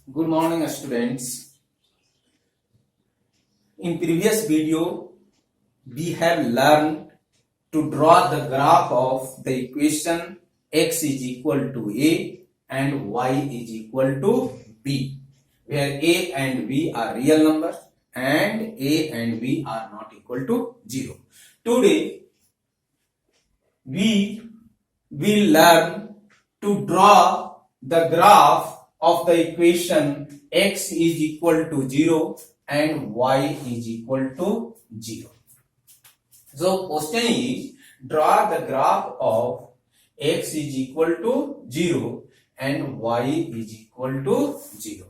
Good morning, students. In previous video, we have learned to draw the graph of the equation x is equal to a and y is equal to b, where a and b are real numbers and a and b are not equal to 0. Today, we will learn to draw the graph of the equation x is equal to 0 and y is equal to 0. So question is, draw the graph of x is equal to 0 and y is equal to 0.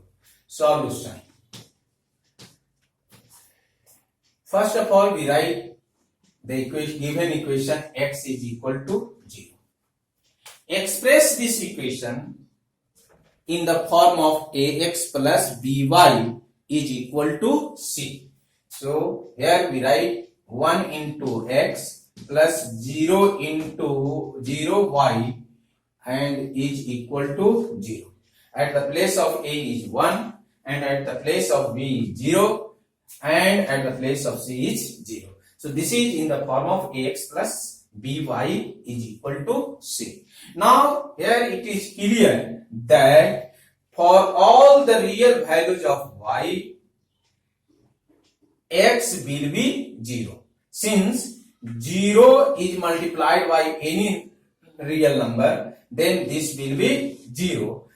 Solution. First of all, we write the given equation x is equal to 0. Express this equation in the form of ax plus by is equal to c. So here we write 1 into x plus 0 into 0y and is equal to 0. At the place of a is 1 and at the place of b is 0 and at the place of c is 0. So this is in the form of ax plus by is equal to c. Now here it is clear that for all the real values of y, x will be 0. Since 0 is multiplied by any real number, then this will be 0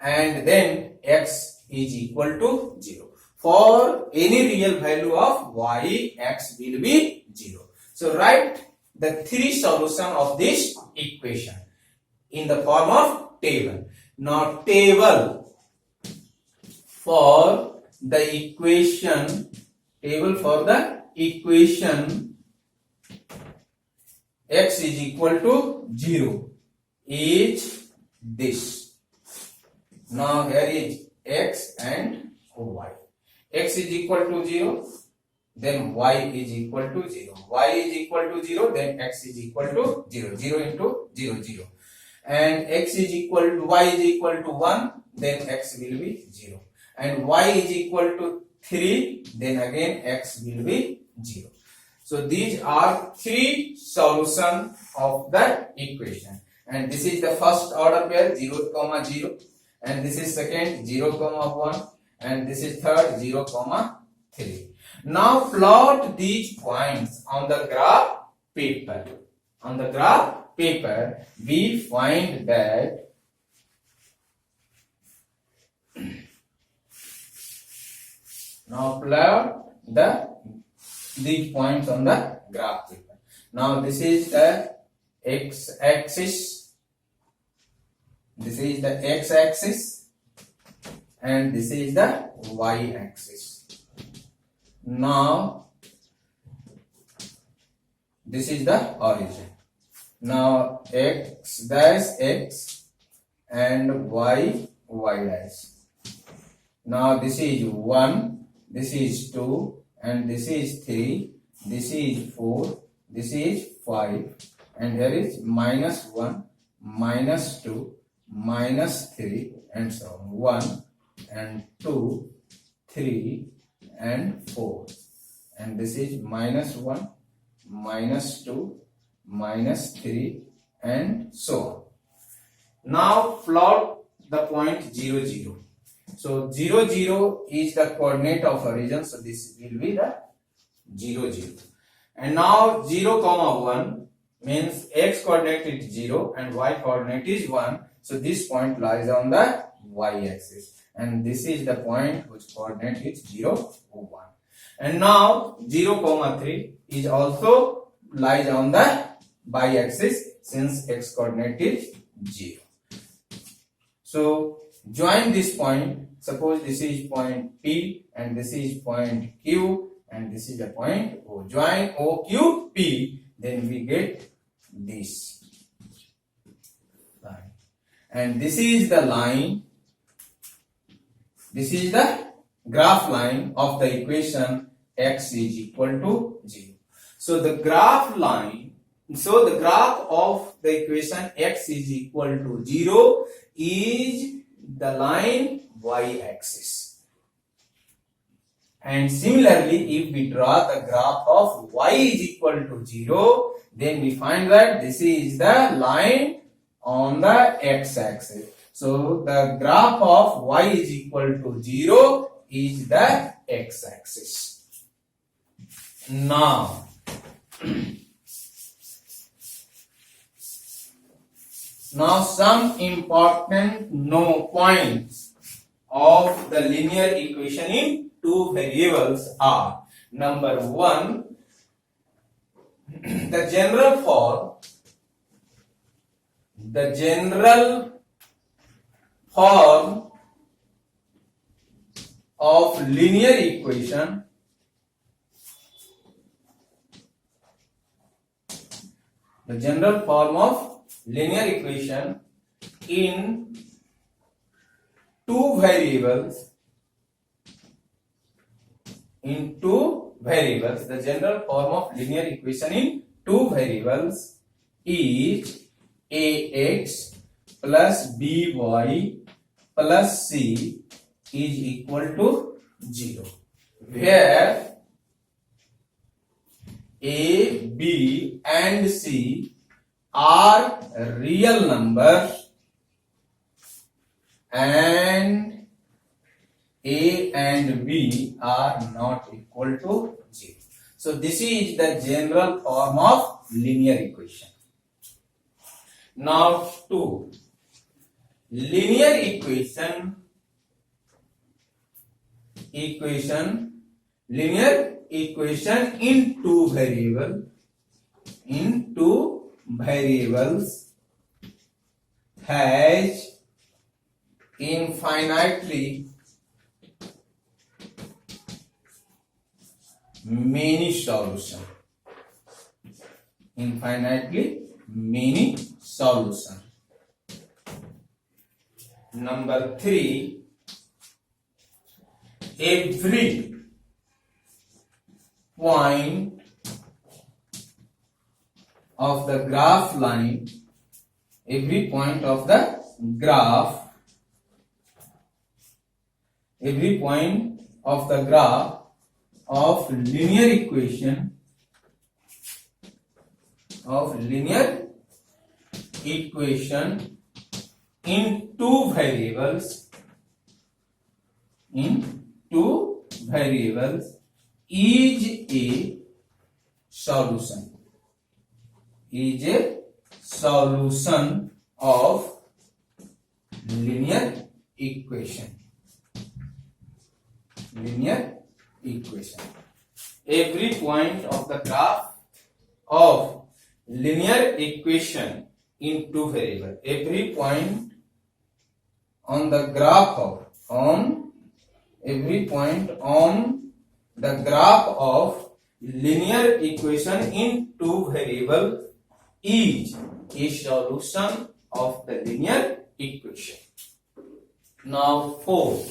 and then x is equal to 0. For any real value of y, x will be 0. So write the three solutions of this equation in the form of table. Now table for the equation x is equal to 0 is this. Now here is x and y. X is equal to 0, then y is equal to 0. Y is equal to 0, then x is equal to 0. 0 into 0, 0. And x is equal to, y is equal to 1, then x will be 0. And y is equal to 3, then again x will be 0. So these are three solutions of the equation. And this is the first order pair 0, 0. And this is second 0, 1. And this is third 0, 3. Now plot these points on the graph paper. On the graph paper, we find that now plot these points on the graph paper. Now this is the x-axis. This is the x-axis. And this is the y-axis. Now this is the origin. Now x dash x and y dash. Now this is 1, this is 2 and this is 3, this is 4, this is 5 and here is minus 1, minus 2, minus 3 and so on. 1 and 2, 3 and 4 and this is minus 1, minus 2, minus 3 and so on. Now plot the point 0, 0. So 0, 0 is the coordinate of origin, so this will be the 0, 0. And now 0, 1 means x coordinate is 0 and y coordinate is 1. So this point lies on the y-axis. And this is the point which coordinate is 0, 1. And now 0, 3 is also lies on the y-axis since x coordinate is 0. So join this point. Suppose this is point P and this is point Q and this is the point O. Join OQ P, then we get this line. And this is the line. This is the graph line of the equation x is equal to 0. So the graph of the equation x is equal to 0 is the line y-axis. And similarly, if we draw the graph of y is equal to 0, then we find that this is the line on the x-axis. So the graph of y is equal to 0 is the x-axis. Now, some important points of the linear equation in two variables are: number 1, the general form of linear equation in two variables. The general form of linear equation in two variables is ax plus by plus c is equal to 0, where a, b and c are real numbers and a and b are not equal to 0. So this is the general form of linear equation. Now, 2, linear equation in two variables has infinitely many solutions. Number 3, every point of the graph line, every point of the graph of linear equation in two variables is a solution of linear equation. Every point of the graph of linear equation in two variables. Every point on the graph of linear equation in two variables is a solution of the linear equation. Now, 4,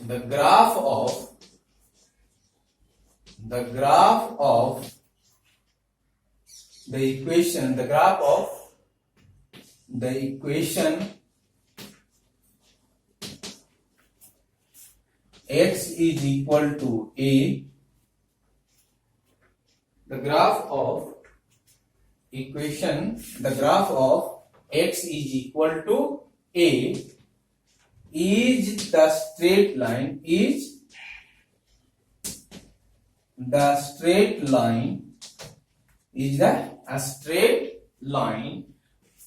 the graph of the equation x is equal to a. The graph of x is equal to a is the straight line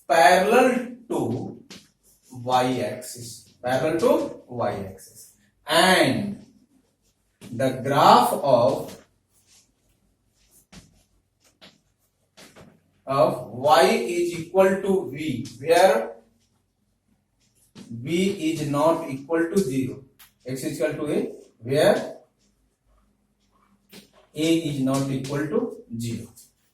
parallel to y-axis, and the graph of y is equal to v, where v is not equal to 0. X is equal to a, where a is not equal to 0.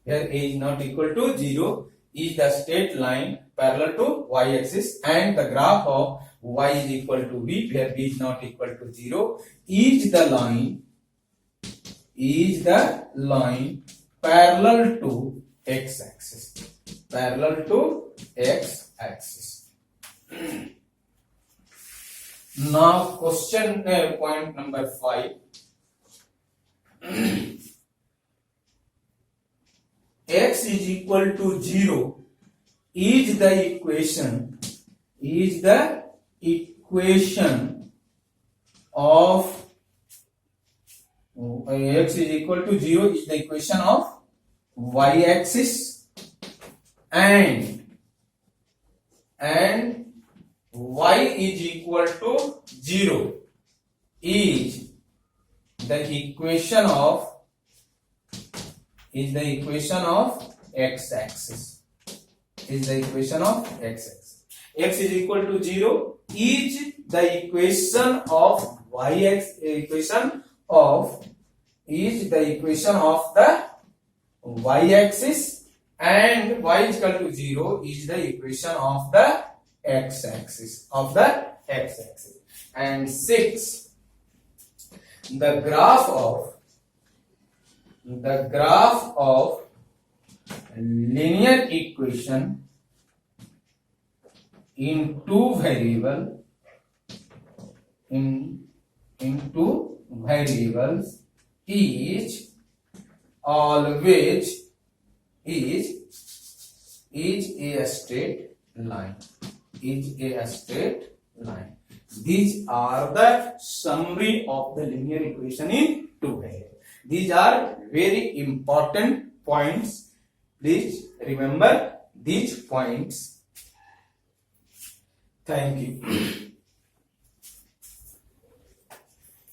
Where a is not equal to 0 is the straight line parallel to y-axis, and the graph of y is equal to v, where v is not equal to 0, is the line parallel to x parallel to x axis. Now question point number 5. X is equal to 0 is the equation of x is equal to 0 is the equation of y axis, and y is equal to 0 is the equation of x axis. X is equal to 0 is the equation of the y axis, and y is equal to 0 is the equation of the x axis. And 6, the graph of linear equation in two variables is always a straight line. These are the summary of the linear equation in two variables. These are very important points. Please remember these points. Thank you.